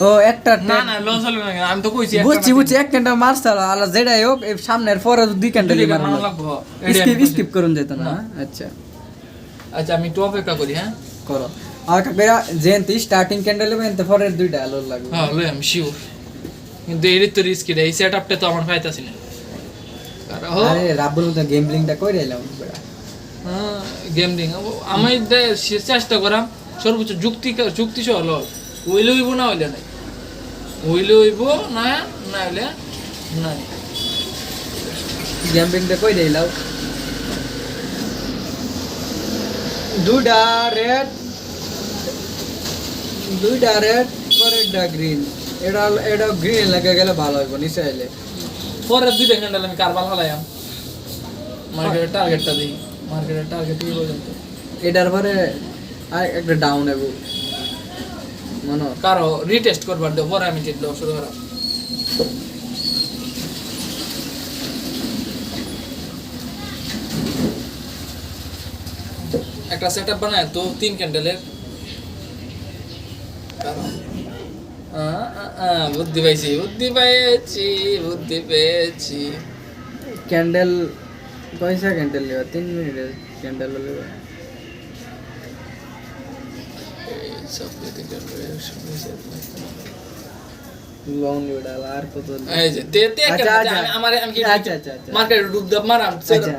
ও একটা না না লস হলো না, আমি তো কইছি বুঝছি বুঝছি এক ক্যান্ডেল মারছাল আর যেটাই হোক এই সামনের পরে দুই ক্যান্ডেল মারলাম লাগবো। স্কিপ করুন যেত না আচ্ছা আচ্ছা আমি একটু অপেক্ষা করি, হ্যাঁ করো আর কাকেরা যেনতি স্টার্টিং ক্যান্ডেল হবে এতে পরের দুইটা আলো লাগবে হ্যাঁ লই আমি শিওর, কিন্তু এর তো রিস্কি রে, এই সেটআপটা তো আমার পাইতাছি না। আরে রাব্বুল তো গেমলিংটা কইরা এলাম বেটা হ্যাঁ গেমিং আমি চেষ্টা করাম সর্বোচ্চ যুক্তি সহ লস হইলে হইব না হইলে নাই, হইলে হইব না না হইলে নাই। গেমলিংটা কইরা এলাও দুইটা রেড পরেরটা গ্রিন এটা গ্রিন লাগে গেলে ভালো হইব নিচে আইলে পরের দুইটা ক্যান্ডেল আমি কারবাল হালাইম, মার্কেটের টার্গেটটা দিই, মার্কেটের টার্গেট কি পর্যন্ত এটার পরে আর একটা ডাউন হইব মনে হয়। কারো রিটেস্ট করবার দেব, পরে আমি জিতলো শুরু করা। একটা সেটআপ বানায় তো 3 ক্যান্ডেলের, বুদ্ধি পেয়েছি। ক্যান্ডেল কয়সা ক্যান্ডেল লিবা 3 মিনিটের ক্যান্ডেল লিবা লং লিবা আর কত এই যে তে আমি কি আচ্ছা মার্কেটে ডুব দাব মারাম।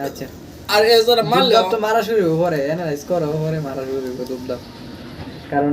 আচ্ছা আর এ যারা মারলে তো মারা শুরু হবে পরে এনালাইজ করো পরে মারা শুরু হবে দুবদা কারণ